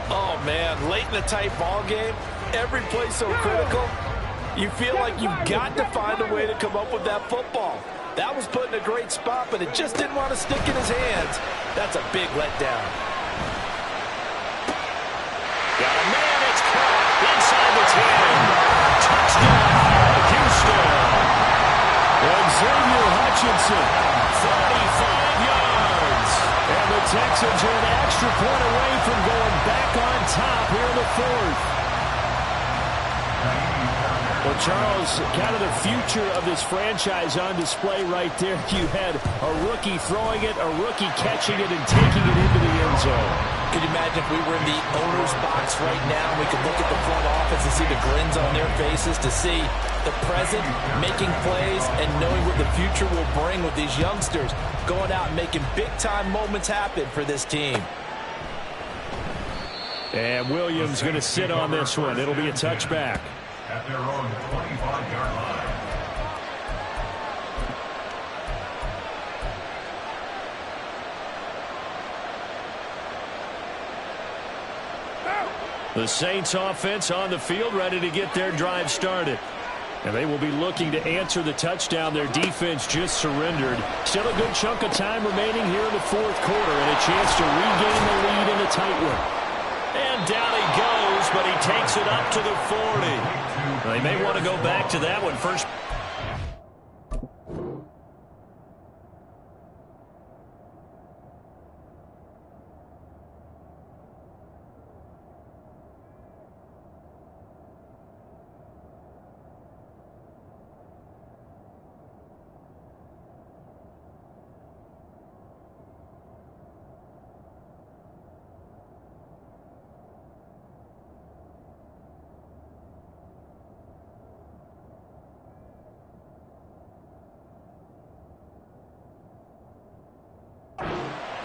Oh, man, late in a tight ball game, every play so critical. You feel like you've got to find a way to come up with that football. That was put in a great spot, but it just didn't want to stick in his hands. That's a big letdown. Got a man, it's caught inside the 10. Touchdown, Houston. Xavier Hutchinson, 35 yards. and the Texans are an extra point away from going back on top here in the 4th. Well, Charles, kind of the future of this franchise on display right there. You had a rookie throwing it, a rookie catching it, and taking it into the end zone. Could you imagine if we were in the owner's box right now, we could look at the front office and see the grins on their faces, to see the present making plays and knowing what the future will bring with these youngsters going out and making big-time moments happen for this team. And Williams going to sit on this one. It'll be a touchback. At their own 25-yard line. The Saints offense on the field, ready to get their drive started. And they will be looking to answer the touchdown their defense just surrendered. Still a good chunk of time remaining here in the 4th quarter, and a chance to regain the lead in a tight one. And down he goes, but he takes it up to the 40. They may want to go back to that one first.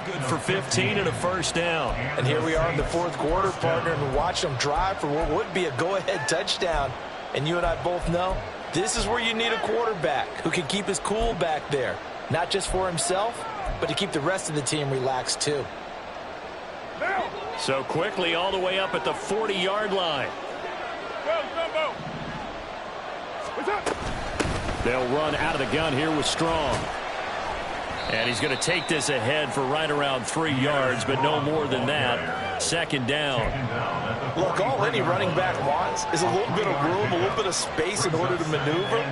Good for 15 and a first down. And here we are in the 4th quarter, partner, and watch them drive for what would be a go-ahead touchdown. And you and I both know this is where you need a quarterback who can keep his cool back there, not just for himself, but to keep the rest of the team relaxed too. So quickly all the way up at the 40-yard line. They'll run out of the gun here with Strong. And he's going to take this ahead for right around 3 yards, but no more than that. 2nd down. Look, all any running back wants is a little bit of room, a little bit of space in order to maneuver.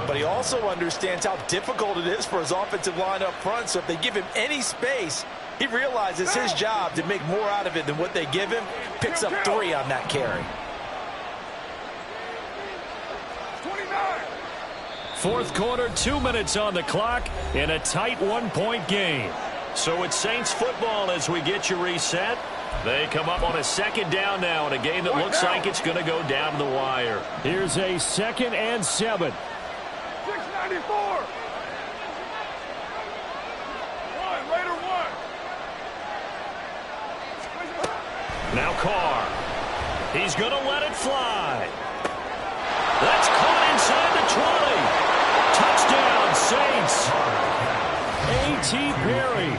But he also understands how difficult it is for his offensive line up front. So if they give him any space, he realizes his job to make more out of it than what they give him. Picks up 3 on that carry. 4th quarter, 2 minutes on the clock in a tight 1-point game. So it's Saints football as we get you reset. They come up on a 2nd down now in a game that looks like it's going to go down to the wire. Here's a 2nd and 7. 694. Now Carr. He's going to let it fly. That's caught inside the 20. Touchdown, Saints. A.T. Perry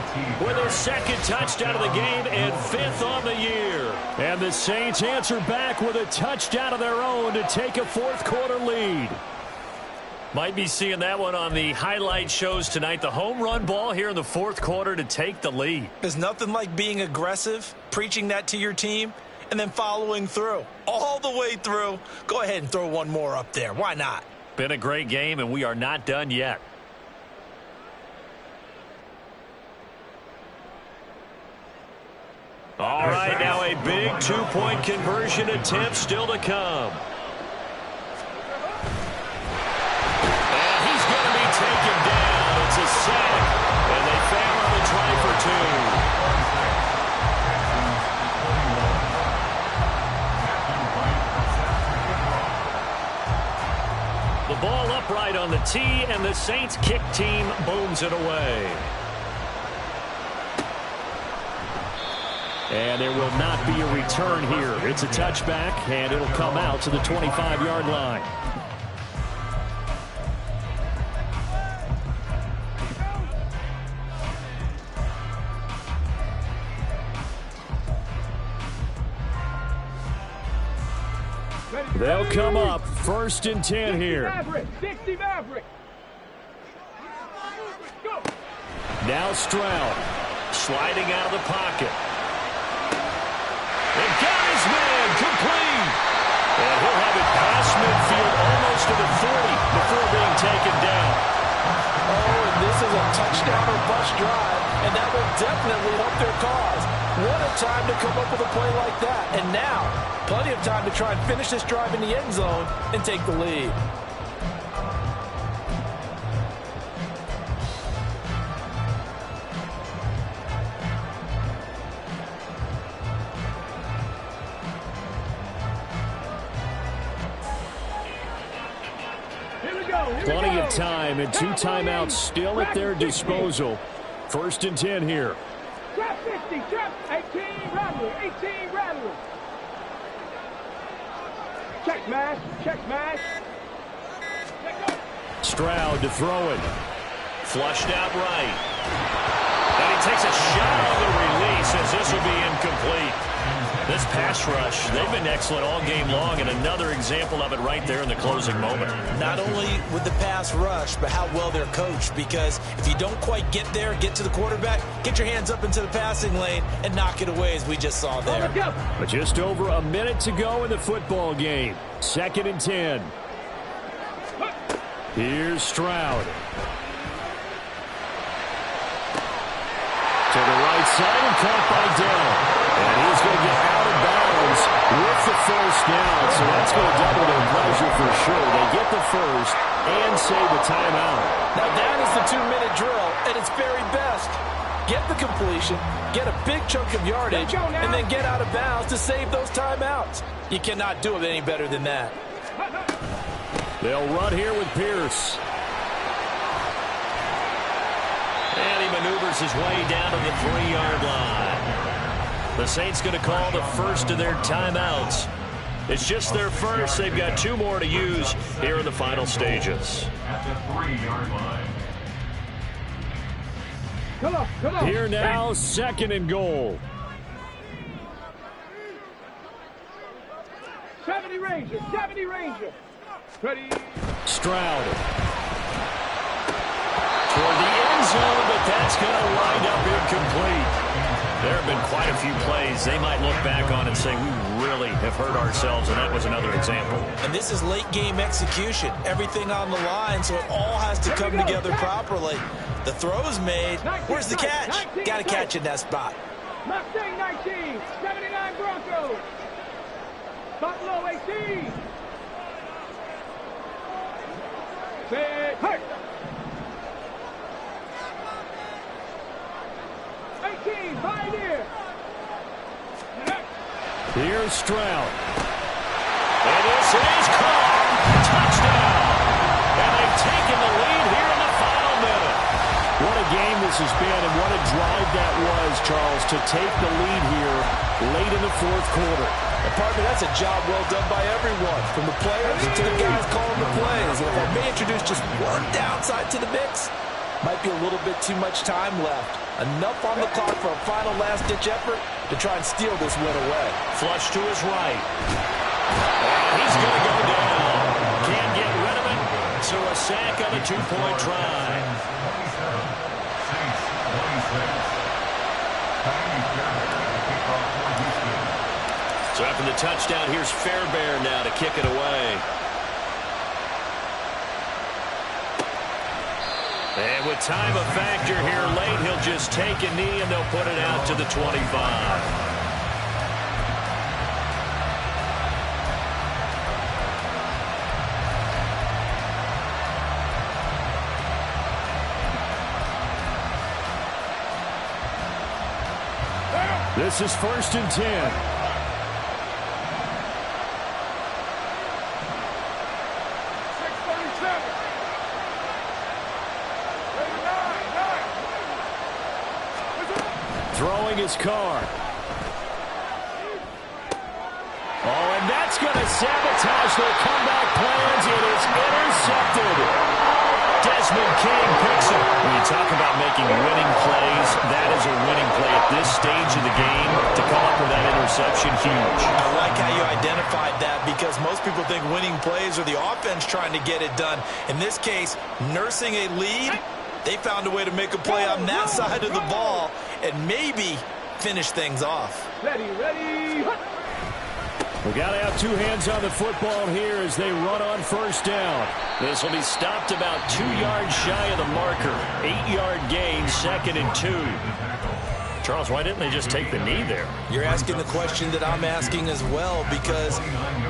with a second touchdown of the game and 5th on the year. And the Saints answer back with a touchdown of their own to take a fourth-quarter lead. Might be seeing that one on the highlight shows tonight. The home run ball here in the fourth quarter to take the lead. There's nothing like being aggressive, preaching that to your team, and then following through. All the way through. Go ahead and throw one more up there. Why not? Been a great game, and we are not done yet. All right, now a big two-point conversion attempt still to come. And he's going to be taken down. It's a sack, and they fail on the try for 2. The ball upright on the tee, and the Saints kick team booms it away. And there will not be a return here. It's a touchback, and it'll come out to the 25-yard line. They'll come up 1st and 10 here. 60 Maverick. Go. Now Stroud sliding out of the pocket. And got his man complete. And he'll have it past midfield almost to the 40 before being taken down. Oh, and this is a touchdown or bust drive, and that will definitely help their cause. What a time to come up with a play like that. And now, plenty of time to try and finish this drive in the end zone and take the lead. Plenty of time and 2 timeouts still at their disposal. 1st and 10 here. Trap 50, trap 18, Rattler, 18, Rattler. Check mash, check mash. Stroud to throw it. Flushed out right. And he takes a shot on the release as this will be incomplete. This pass rush, they've been excellent all game long, and another example of it right there in the closing moment. Not only with the pass rush, but how well they're coached, because if you don't quite get there, get to the quarterback, get your hands up into the passing lane and knock it away, as we just saw there. But just over a minute to go in the football game. 2nd and 10. Here's Stroud. To the right side and caught by Dell. And he's going to get out of bounds with the first down. So that's going to double their pleasure for sure. They get the first and save the timeout. Now that is the 2-minute drill at its very best. Get the completion, get a big chunk of yardage, and then get out of bounds to save those timeouts. You cannot do it any better than that. They'll run here with Pierce. And he maneuvers his way down to the 3-yard line. The Saints going to call the first of their timeouts. It's just their first. They've got 2 more to use here in the final stages. At the 3-yard line. Come on. Here now, 2nd and goal. 70 Ranger, 70 Ranger. Ready. Stroud. Toward the end zone, but that's going to wind up incomplete. There have been quite a few plays they might look back on and say, we really have hurt ourselves, and that was another example. And this is late-game execution. Everything on the line, so it all has to come together properly. The throw's made. Where's the catch? Got to catch in that spot. Mustang 19, 79 Broncos. Buffalo 18. Say, hurt. 18, Pioneer. Here's Stroud. And this is caught. Touchdown. And they've taken the lead here in the final minute. What a game this has been, and what a drive that was, Charles, to take the lead here late in the fourth quarter. And partner, that's a job well done by everyone, from the players to the guys calling the plays. And if I may introduce just one downside to the mix, Might be a little bit too much time left. Enough on the clock for a final last-ditch effort to try and steal this win away. Flush to his right. And he's going to go down. Can't get rid of it. So a sack on a 2-point try. So after the touchdown, here's Fairbairn now to kick it away. And with time a factor here late, he'll just take a knee and they'll put it out to the 25. This is 1st and 10. Throwing his car. Oh, and that's going to sabotage their comeback plans. It is intercepted. Desmond King picks it. When you talk about making winning plays, that is a winning play at this stage of the game. To come up with that interception, huge. I like how you identified that because most people think winning plays are the offense trying to get it done. In this case, nursing a lead, they found a way to make a play on that side of the ball and maybe finish things off. Ready. We got to have two hands on the football here as they run on 1st down. This will be stopped about 2 yards shy of the marker. 8-yard gain, 2nd and 2. Charles, why didn't they just take the knee there? You're asking the question that I'm asking as well because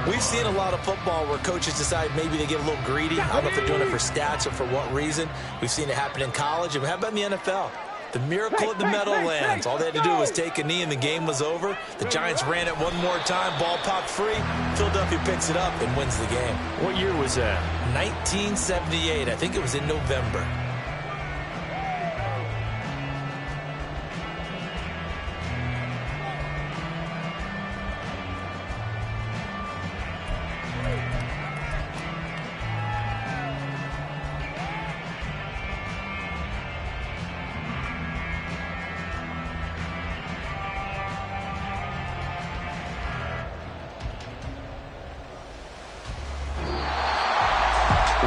we've seen a lot of football where coaches decide maybe they get a little greedy. I don't know if they're doing it for stats or for what reason. We've seen it happen in college. And how about in the NFL? The miracle at the Meadowlands. All they had to do was take a knee and the game was over. The Giants ran it one more time. Ball popped free. Philadelphia picks it up and wins the game. What year was that? 1978. I think it was in November.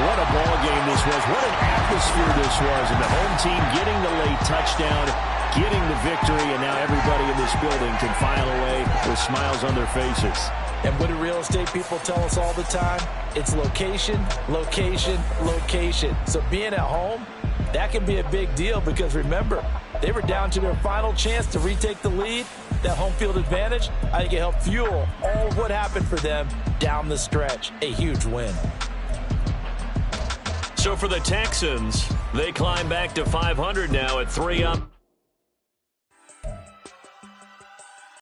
What a ball game this was. What an atmosphere this was. And the home team getting the late touchdown, getting the victory, and now everybody in this building can file away with smiles on their faces. And what do real estate people tell us all the time? It's location, location, location. So being at home, that can be a big deal because remember, they were down to their final chance to retake the lead. That home field advantage, I think it helped fuel all of what happened for them down the stretch. A huge win. So for the Texans, they climb back to 500 now at 3 up.